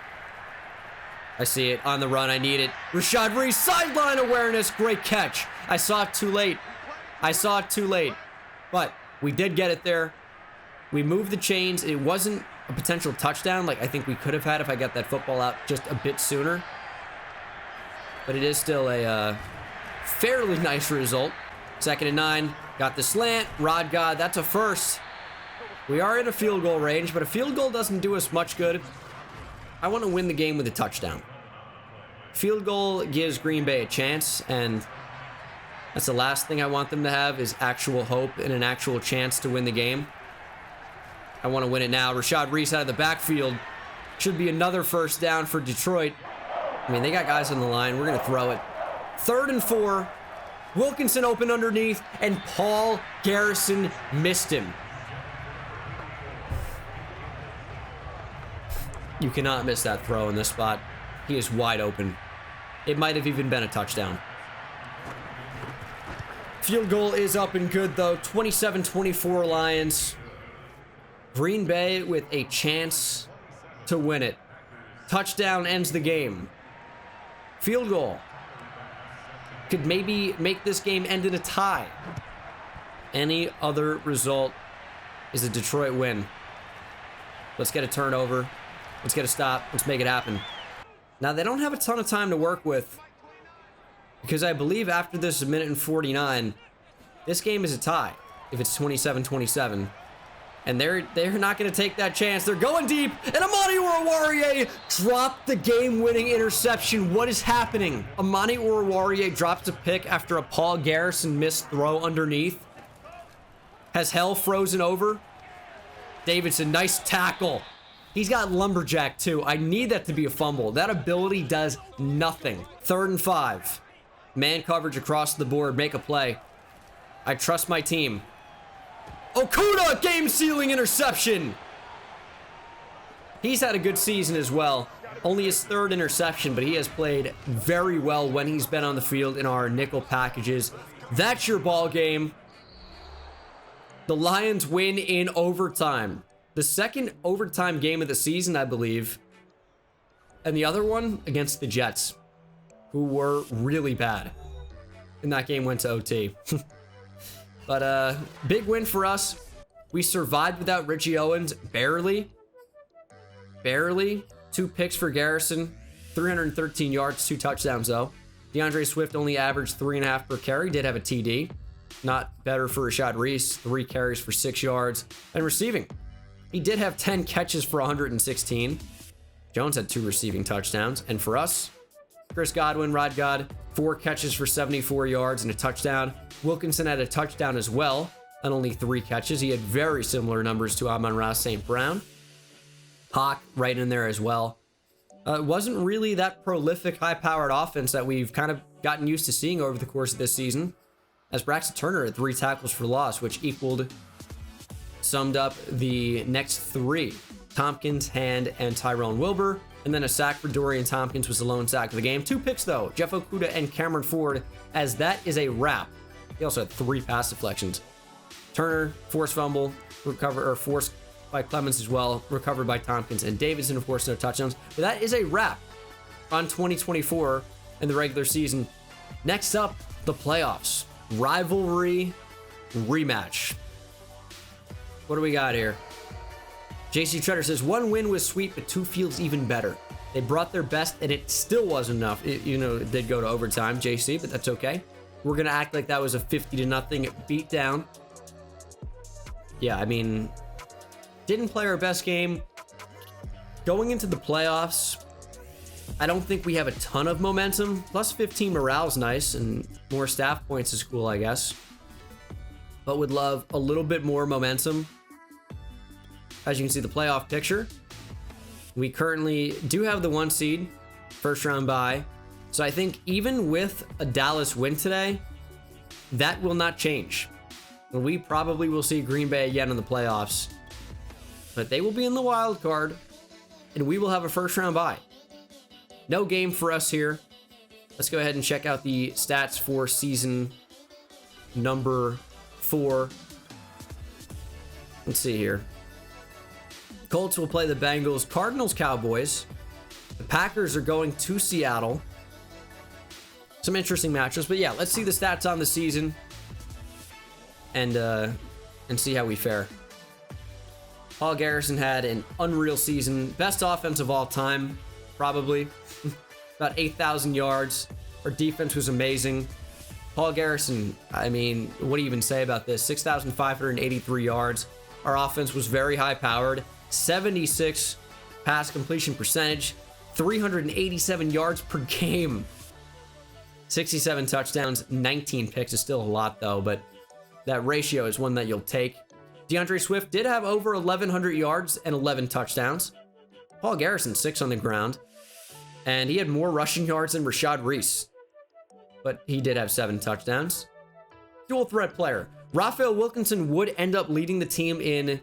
I see it on the run. I need it. Rashad Reese, sideline awareness. Great catch. I saw it too late. But we did get it there. We moved the chains. It wasn't a potential touchdown like I think we could have had if I got that football out just a bit sooner. But it is still a fairly nice result. 2nd and 9. Got the slant. Rod God, that's a first. We are in a field goal range, but a field goal doesn't do us much good. I want to win the game with a touchdown. Field goal gives Green Bay a chance, and that's the last thing I want them to have is actual hope and an actual chance to win the game. I want to win it now. Rashad Reese out of the backfield. Should be another first down for Detroit. I mean, they got guys on the line. We're going to throw it. 3rd and 4. Wilkinson open underneath, and Paul Garrison missed him. You cannot miss that throw in this spot. He is wide open. It might have even been a touchdown. Field goal is up and good, though. 27-24 Lions. Green Bay with a chance to win it. Touchdown ends the game. Field goal could maybe make this game end in a tie. Any other result is a Detroit win. Let's get a turnover. Let's get a stop. Let's make it happen. Now, they don't have a ton of time to work with Because I believe after this 1:49, this game is a tie if it's 27-27. And they're not going to take that chance. They're going deep, and Amani Oruwariye dropped the game-winning interception. What is happening? Amani Oruwariye drops a pick after a Paul Garrison missed throw underneath. Has hell frozen over? Davidson, nice tackle. He's got lumberjack too. I need that to be a fumble. That ability does nothing. 3rd and 5. Man coverage across the board. Make a play. I trust my team. Okuda, game-sealing interception. He's had a good season as well. Only his 3rd interception, but he has played very well when he's been on the field in our nickel packages. That's your ball game. The Lions win in overtime. The 2nd overtime game of the season, I believe. And the other one against the Jets, who were really bad. And that game went to OT. But big win for us. We survived without Richie Owens, barely. 2 picks for Garrison, 313 yards, 2 touchdowns though. DeAndre Swift only averaged 3.5 per carry, did have a TD. Not better for Rashad Reese, 3 carries for 6 yards. And receiving, he did have 10 catches for 116. Jones had 2 receiving touchdowns. And for us, Chris Godwin, Rod God, 4 catches for 74 yards and a touchdown. Wilkinson had a touchdown as well, and only 3 catches. He had very similar numbers to Amon-Ra St. Brown. Hawk right in there as well. It wasn't really that prolific, high-powered offense that we've kind of gotten used to seeing over the course of this season. As Braxton Turner had 3 tackles for loss, which summed up the next 3. Tompkins, Hand, and Tyrone Wilbur. And then a sack for Dorian Tompkins was the lone sack of the game. 2 picks, though. Jeff Okuda and Cameron Ford, as that is a wrap. He also had 3 pass deflections. Turner, forced fumble, forced by Clemens as well, recovered by Tompkins. And Davidson, of course, no touchdowns. But that is a wrap on 2024 in the regular season. Next up, the playoffs. Rivalry rematch. What do we got here? JC Treader says, 1 win was sweet, but 2 feels even better. They brought their best, and it still wasn't enough. It did go to overtime, JC, but that's okay. We're going to act like that was a 50-0 beatdown. Yeah, I mean, didn't play our best game. Going into the playoffs, I don't think we have a ton of momentum. Plus 15 morale is nice, and more staff points is cool, I guess. But would love a little bit more momentum. As you can see, the playoff picture. We currently do have the 1 seed, 1st round bye. So I think even with a Dallas win today, that will not change. We probably will see Green Bay again in the playoffs. But they will be in the wild card, and we will have a 1st round bye. No game for us here. Let's go ahead and check out the stats for season number 4. Let's see here. Colts will play the Bengals, Cardinals, Cowboys. The Packers are going to Seattle. Some interesting matchups, but yeah, let's see the stats on the season and see how we fare. Paul Garrison had an unreal season, best offense of all time, probably. About 8,000 yards. Our defense was amazing. Paul Garrison, I mean, what do you even say about this? 6,583 yards. Our offense was very high-powered. 76 pass completion percentage, 387 yards per game, 67 touchdowns, 19 picks is still a lot though, but that ratio is one that you'll take. DeAndre Swift did have over 1,100 yards and 11 touchdowns. Paul Garrison, 6 on the ground, and he had more rushing yards than Rashad Reese, but he did have 7 touchdowns. Dual threat player. Raphael Wilkinson would end up leading the team in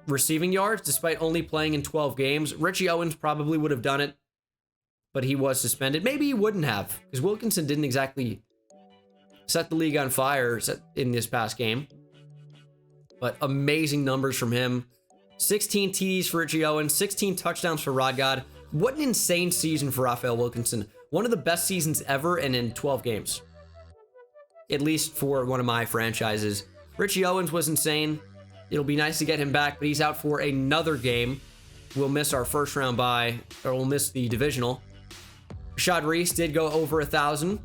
receiving yards despite only playing in 12 games. Richie Owens probably would have done it, but he was suspended. Maybe he wouldn't have, because Wilkinson didn't exactly set the league on fire in this past game. But amazing numbers from him. 16 TDs for Richie Owens, 16 touchdowns for Rod God. What an insane season for Raphael Wilkinson. One of the best seasons ever, and in 12 games. At least for one of my franchises. Richie Owens was insane. It'll be nice to get him back, but he's out for another game. We'll miss our 1st round bye, or we'll miss the divisional. Rashad Reese did go over 1,000.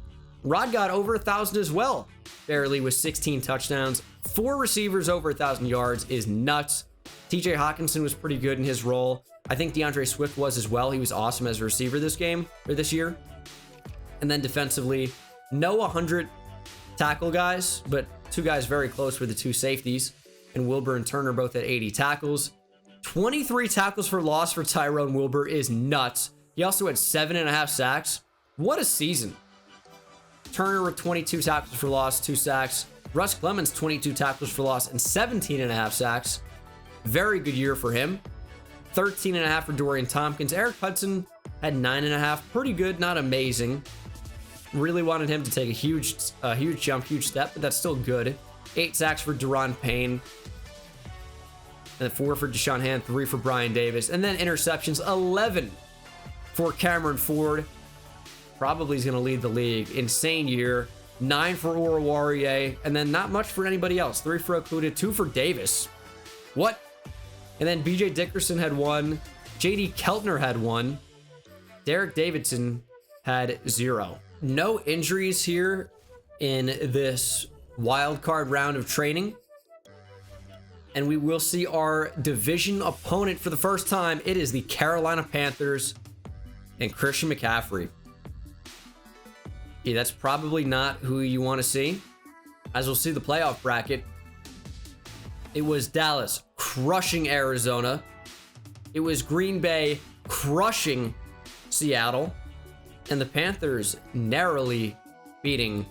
Rod got over 1,000 as well, barely, with 16 touchdowns. 4 receivers over 1,000 yards is nuts. TJ Hawkinson was pretty good in his role. I think DeAndre Swift was as well. He was awesome as a receiver this year. And then defensively, no 100 tackle guys, but 2 guys very close were the 2 safeties, and Wilbur and Turner both at 80 tackles. 23 tackles for loss for Tyrone Wilbur is nuts. He also had 7.5 sacks. What a season. Turner with 22 tackles for loss, 2 sacks. Russ Clemens, 22 tackles for loss and 17.5 sacks. Very good year for him. 13.5 for Dorian Tompkins. Eric Hudson had 9.5. Pretty good, not amazing. Really wanted him to take a huge jump, huge step, but that's still good. 8 sacks for Deron Payne. And 4 for Deshaun Hand, 3 for Brian Davis. And then interceptions, 11 for Cameron Ford. Probably is going to lead the league. Insane year. 9 for Oruwariye. And then not much for anybody else. 3 for Okuda, 2 for Davis. What? And then BJ Dickerson had 1. JD Keltner had 1. Derek Davidson had 0. No injuries here in this wild card round of training. And we will see our division opponent for the first time. It is the Carolina Panthers and Christian McCaffrey. Yeah, that's probably not who you want to see. As we'll see the playoff bracket, it was Dallas crushing Arizona. It was Green Bay crushing Seattle. And the Panthers narrowly beating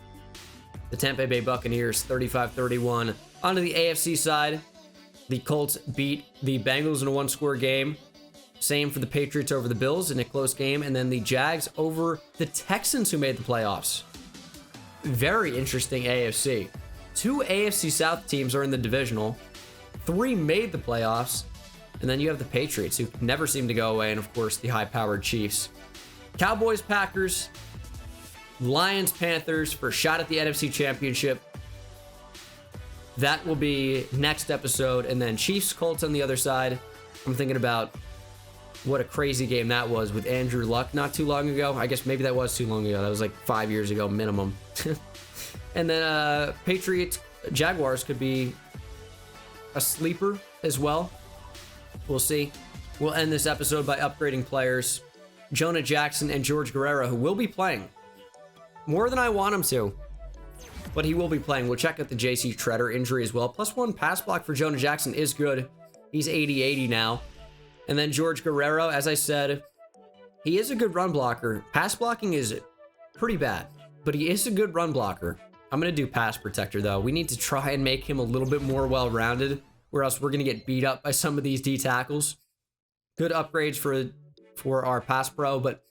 the Tampa Bay Buccaneers 35-31. Onto the AFC side, the Colts beat the Bengals in a 1-score game. Same for the Patriots over the Bills in a close game. And then the Jags over the Texans, who made the playoffs. Very interesting AFC. 2 AFC South teams are in the divisional. 3 made the playoffs. And then you have the Patriots, who never seem to go away. And of course, the high-powered Chiefs. Cowboys, Packers, Lions, Panthers for a shot at the NFC Championship. That will be next episode. And then Chiefs, Colts on the other side. I'm thinking about what a crazy game that was with Andrew Luck not too long ago. I guess maybe that was too long ago. That was like 5 years ago minimum. And then Patriots, Jaguars could be a sleeper as well. We'll see. We'll end this episode by upgrading players. Jonah Jackson and George Guerrero, who will be playing more than I want him to, but he will be playing. We'll check out the JC Treader injury as well. +1 pass block for Jonah Jackson is good. He's 80-80 now. And then George Guerrero, as I said, he is a good run blocker. Pass blocking is pretty bad, but he is a good run blocker. I'm going to do pass protector, though. We need to try and make him a little bit more well-rounded, or else we're going to get beat up by some of these D tackles. Good upgrades for our pass pro, but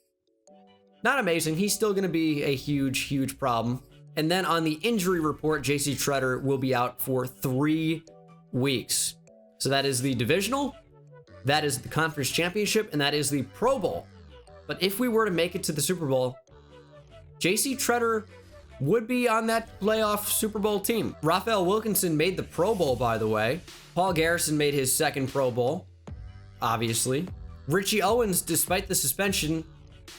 not amazing. He's still going to be a huge problem. And then on the injury report, JC Treader will be out for 3 weeks. So that is the divisional, that is the conference championship, and that is the Pro Bowl. But if we were to make it to the Super Bowl, JC Treader would be on that playoff Super Bowl team. Raphael Wilkinson made the Pro Bowl, by the way. Paul Garrison made his 2nd Pro Bowl, obviously. Richie Owens, despite the suspension,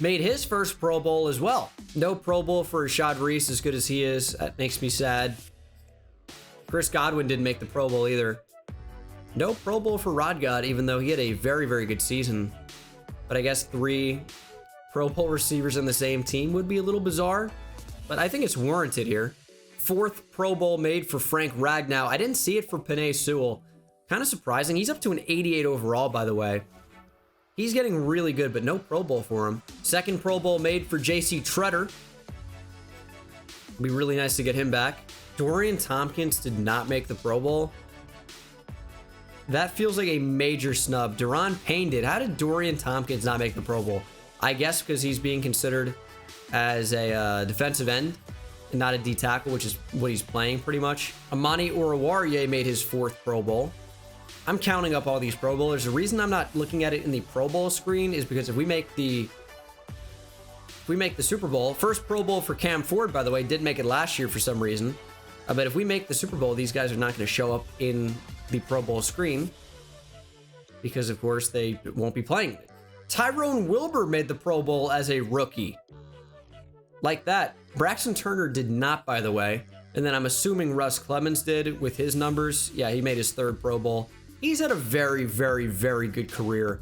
made his 1st Pro Bowl as well. No Pro Bowl for Rashad Reese, as good as he is. That makes me sad. Chris Godwin didn't make the Pro Bowl either. No Pro Bowl for Rod God, even though he had a very good season. But I guess 3 Pro Bowl receivers on the same team would be a little bizarre. But I think it's warranted here. 4th Pro Bowl made for Frank Ragnow. I didn't see it for Penei Sewell. Kind of surprising. He's up to an 88 overall, by the way. He's getting really good, but no Pro Bowl for him. 2nd Pro Bowl made for JC Treader. It'd be really nice to get him back. Dorian Tompkins did not make the Pro Bowl. That feels like a major snub. Deron Payne did. How did Dorian Tompkins not make the Pro Bowl? I guess because he's being considered as a defensive end and not a D tackle, which is what he's playing pretty much. Amani Oruwariye made his 4th Pro Bowl. I'm counting up all these Pro Bowlers. The reason I'm not looking at it in the Pro Bowl screen is because if we make the Super Bowl, 1st Pro Bowl for Cam Ford, by the way, did make it last year for some reason. But if we make the Super Bowl, these guys are not going to show up in the Pro Bowl screen because, of course, they won't be playing it. Tyrone Wilbur made the Pro Bowl as a rookie. Like that. Braxton Turner did not, by the way. And then I'm assuming Russ Clemens did with his numbers. Yeah, he made his 3rd Pro Bowl. He's had a very, very, very good career.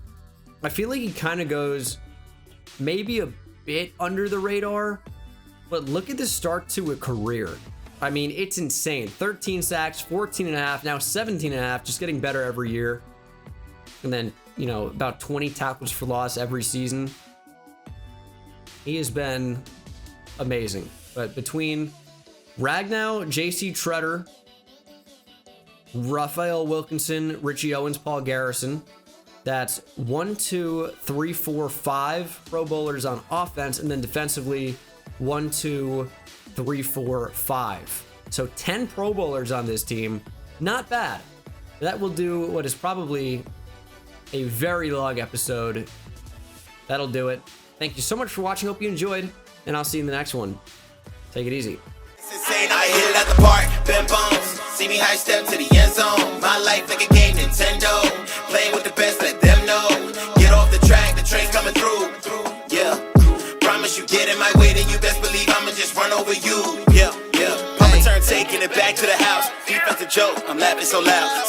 I feel like he kind of goes maybe a bit under the radar, but look at the start to a career. I mean, it's insane. 13 sacks, 14 and a half, now 17 and a half, just getting better every year. And then, you know, about 20 tackles for loss every season. He has been amazing. But between Ragnow, J.C. Treader, Raphael Wilkinson, Richie Owens, Paul Garrison, that's 1, 2, 3, 4, 5 Pro Bowlers on offense, and then defensively 1, 2, 3, 4, 5. So 10 Pro Bowlers on this team. Not bad. That will do what is probably a very long episode. That'll do it. Thank you so much for watching. Hope you enjoyed, and I'll see you in the next one. Take it easy. It's insane, I hit it at the park, bend bones. See me high step to the end zone. My life like a game, Nintendo. Playing with the best, let them know. Get off the track, the train's coming through. Yeah, promise you get in my way, then you best believe I'ma just run over you. Yeah, yeah. Papa turn taking it back to the house. Defensive joke, I'm laughing so loud.